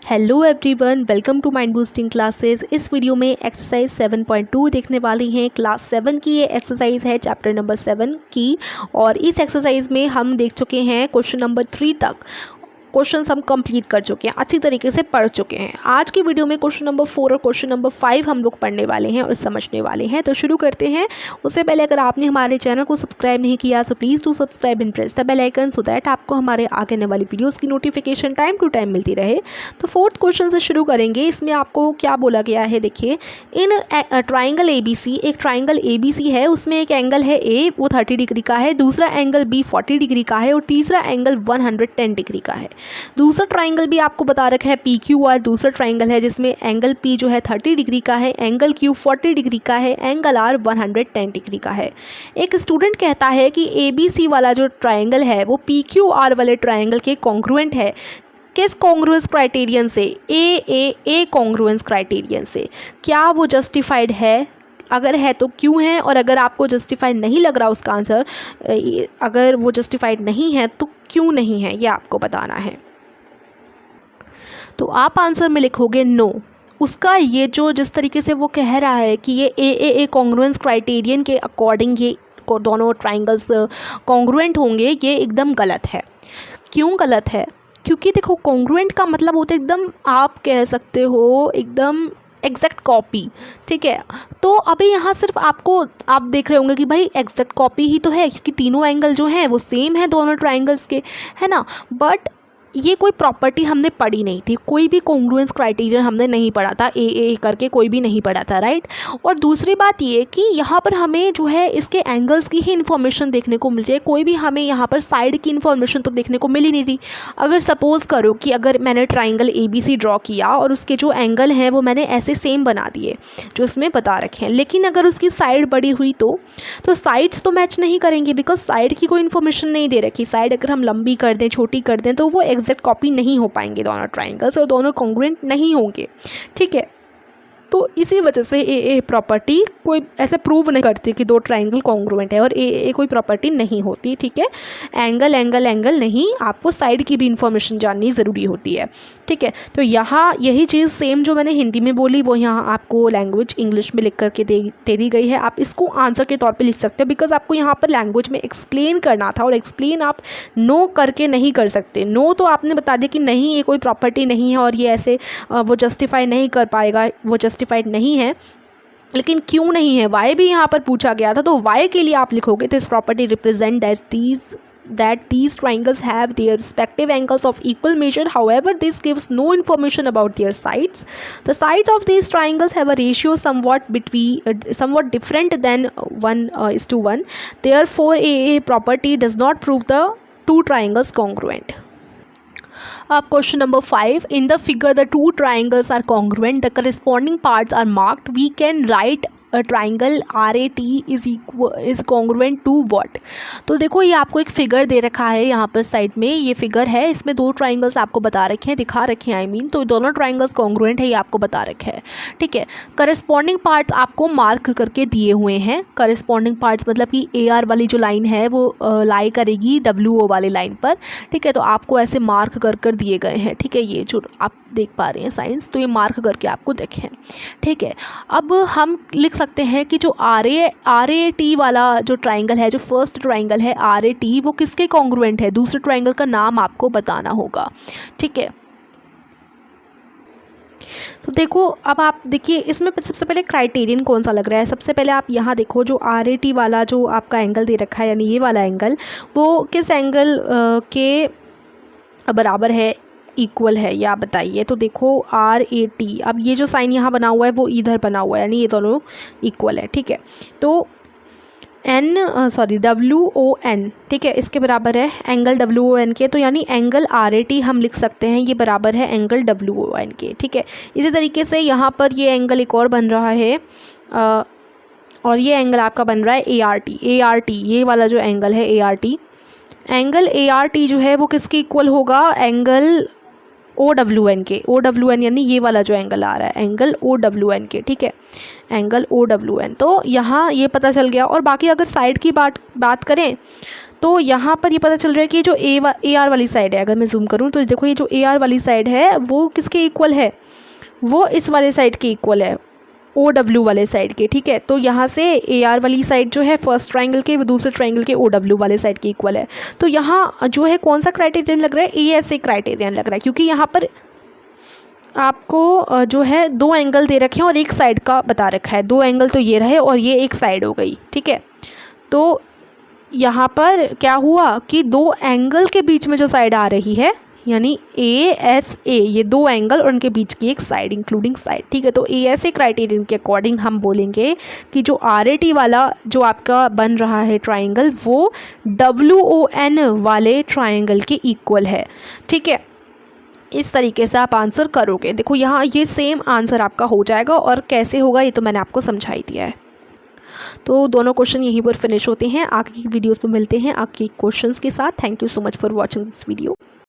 Hello everyone, welcome to mind boosting classes. इस video में exercise 7.2 देखने वाली हैं। क्लास 7 की ये एक्सरसाइज है, चैप्टर नंबर 7 की। और इस एक्सरसाइज में हम देख चुके हैं क्वेश्चन नंबर 3 तक। क्वेश्चन हम कंप्लीट कर चुके हैं, अच्छी तरीके से पढ़ चुके हैं। आज की वीडियो में क्वेश्चन नंबर 4 और क्वेश्चन नंबर 5 हम लोग पढ़ने वाले हैं और समझने वाले हैं। तो शुरू करते हैं। उससे पहले अगर आपने हमारे चैनल को सब्सक्राइब नहीं किया so please do subscribe and press the bell icon so that आपको हमारे आगे आने वाली वीडियोज़ की नोटिफिकेशन टाइम टू टाइम मिलती रहे। तो 4th क्वेश्चन से शुरू करेंगे। इसमें आपको क्या बोला गया है, देखिए। इन ट्राइंगल ABC, एक ट्राइंगल ABC है, उसमें एक एंगल है A, वो 30 डिग्री का है। दूसरा एंगल B 40 डिग्री का है और तीसरा एंगल 110 डिग्री का है। दूसरा ट्राइंगल भी आपको बता रखा है PQR। दूसरा ट्राइंगल है जिसमें एंगल P जो है 30 डिग्री का है, एंगल Q 40 डिग्री का है, एंगल R 110 डिग्री का है। एक स्टूडेंट कहता है कि ABC वाला जो ट्राइंगल है वो PQR वाले ट्राइंगल के कॉन्ग्रुएंट है। किस कॉन्ग्रुएंस क्राइटेरियन से? A कॉन्ग्रुएंस क्राइटेरियन से। क्या वो जस्टिफाइड है? अगर है तो क्यों है, और अगर आपको जस्टिफाइड नहीं लग रहा उसका आंसर, अगर वो जस्टिफाइड नहीं है तो क्यों नहीं है, ये आपको बताना है। तो आप आंसर में लिखोगे नो। उसका ये जो जिस तरीके से वो कह रहा है कि ये ए कॉन्ग्रुएंस क्राइटेरियन के अकॉर्डिंग ये दोनों ट्राइंगल्स कॉन्ग्रुएंट होंगे, ये एकदम गलत है। क्यों गलत है? क्योंकि देखो, कॉन्ग्रुएंट का मतलब होता है एकदम, आप कह सकते हो एकदम एग्जैक्ट कॉपी, ठीक है। तो अभी यहाँ सिर्फ आपको आप देख रहे होंगे कि भाई एग्जैक्ट कॉपी ही तो है, क्योंकि तीनों एंगल जो हैं वो सेम है दोनों ट्राइंगल्स के, है ना। बट ये कोई प्रॉपर्टी हमने पढ़ी नहीं थी, कोई भी कॉन्ग्रुएंस क्राइटेरियन हमने नहीं पढ़ा था, ए करके कोई भी नहीं पढ़ा था, राइट। और दूसरी बात ये कि यहाँ पर हमें जो है इसके एंगल्स की ही इन्फॉर्मेशन देखने को मिल रही है, कोई भी हमें यहाँ पर साइड की इन्फॉर्मेशन तो देखने को मिली नहीं थी। अगर सपोज़ करो कि अगर मैंने ट्राइंगल ABC ड्रॉ किया और उसके जो एंगल हैं वो मैंने ऐसे सेम बना दिए जो इसमें बता रखे हैं, लेकिन अगर उसकी साइड बड़ी हुई तो साइड्स तो मैच नहीं करेंगे, बिकॉज साइड की कोई इन्फॉर्मेशन नहीं दे रखी। साइड अगर हम लंबी कर दें, छोटी कर दें, तो वो एग्जैक्ट कॉपी नहीं हो पाएंगे दोनों ट्राइंगल्स, और दोनों कॉन्ग्रुएंट नहीं होंगे, ठीक है। तो इसी वजह से ए प्रॉपर्टी कोई ऐसे प्रूव नहीं करती कि दो ट्राइंगल कॉन्ग्रुएंट है, और ए कोई प्रॉपर्टी नहीं होती, ठीक है। एंगल नहीं, आपको साइड की भी इंफॉर्मेशन जाननी ज़रूरी होती है, ठीक है। तो यहाँ यही चीज़ सेम जो मैंने हिंदी में बोली वो यहाँ आपको लैंग्वेज इंग्लिश में लिख करके दे दी गई है। आप इसको आंसर के तौर पे लिख सकते हो, बिकॉज आपको यहाँ पर लैंग्वेज में एक्सप्लेन करना था, और एक्सप्लेन आप नो करके नहीं कर सकते। नो तो आपने बता दिया कि नहीं, ये कोई प्रॉपर्टी नहीं है और ये ऐसे वो जस्टिफाई नहीं कर पाएगा, वो जस्टिफाइड नहीं है। लेकिन क्यों नहीं है, वाई भी यहाँ पर पूछा गया था, तो वाई के लिए आप लिखोगे this property represent that these triangles have their respective angles of equal measure. However, this gives no information about their sides. The sides of these triangles have a ratio somewhat different than 1:1. Therefore, a property does not prove the two triangles congruent. Question number 5. In the figure, the two triangles are congruent. The corresponding parts are marked. We can write triangle RAT is congruent to what. तो देखो, ये आपको एक figure दे रखा है यहाँ पर side में, ये फिगर है, इसमें दो ट्राइंगल्स आपको बता रखे हैं, दिखा रखे हैं, आई मीन, तो दोनों ट्राइंगल्स कॉन्ग्रुएंट है, ये आपको बता रखा है, ठीक है। करस्पॉन्डिंग पार्ट्स आपको मार्क करके दिए हुए हैं। करस्पॉन्डिंग पार्ट्स मतलब कि AR वाली जो लाइन है वो लाई करेगी WO वाले लाइन पर, ठीक है। तो आपको ऐसे मार्क कर दिए गए हैं, ठीक है। ये जो आप देख पा रहे हैं साइंस, तो ये मार्क करके आपको देखें, ठीक है। अब हम लिख सकते हैं कि जो RAT वाला जो ट्राइंगल है, जो फर्स्ट ट्राइंगल है RAT, वो किसके कॉन्ग्रुएंट है? दूसरे ट्राइंगल का नाम आपको बताना होगा, ठीक है। तो देखो, अब आप देखिए इसमें सबसे पहले क्राइटेरियन कौन सा लग रहा है। सबसे पहले आप यहाँ देखो, जो RAT वाला जो आपका एंगल दे रखा है, यानी ये वाला एंगल, वो किस एंगल के बराबर है, इक्वल है, या बताइए। तो देखो RAT, अब ये जो साइन यहाँ बना हुआ है वो इधर बना हुआ है, यानी ये दोनों इक्वल है, ठीक है। तो WON, ठीक है, इसके बराबर है एंगल WON के, तो यानी एंगल RAT हम लिख सकते हैं ये बराबर है एंगल WON के, ठीक है। इसी तरीके से यहाँ पर ये एंगल एक और बन रहा है, और ये एंगल आपका बन रहा है ART, ये वाला जो एंगल है ART, एंगल ART जो है वो किसके इक्वल होगा? एंगल OWN के, OWN यानी ये वाला जो एंगल आ रहा है, एंगल OWN के, ठीक है, एंगल OWN। तो यहाँ ये पता चल गया। और बाकी अगर साइड की बात करें तो यहाँ पर ये पता चल रहा है कि जो AR वाली साइड है, अगर मैं जूम करूँ तो देखो ये जो AR वाली साइड है वो किसके इक्वल है, वो इस वाले साइड के इक्वल है, OW वाले साइड के, ठीक है। तो यहाँ से AR वाली साइड जो है फर्स्ट ट्राइंगल के, दूसरे ट्राइंगल के OW वाले साइड के इक्वल है। तो यहाँ जो है कौन सा क्राइटेरियन लग रहा है, ASA क्राइटेरियन लग रहा है, क्योंकि यहाँ पर आपको जो है दो एंगल दे रखे हैं और एक साइड का बता रखा है। दो एंगल तो ये रहे और ये एक साइड हो गई, ठीक है। तो यहाँ पर क्या हुआ कि दो एंगल के बीच में जो साइड आ रही है, यानी ASA, ये दो एंगल और उनके बीच की एक साइड इंक्लूडिंग साइड, ठीक है। तो ASA क्राइटेरियन के अकॉर्डिंग हम बोलेंगे कि जो RAT वाला जो आपका बन रहा है ट्राइंगल, वो WON वाले ट्राइंगल के इक्वल है, ठीक है। इस तरीके से आप आंसर करोगे। देखो यहाँ ये सेम आंसर आपका हो जाएगा, और कैसे होगा ये तो मैंने आपको समझाई दिया है। तो दोनों क्वेश्चन यहीं पर फिनिश होते हैं। आगे की वीडियोस में मिलते हैं आपके क्वेश्चंस के साथ। Thank you so much for watching this video.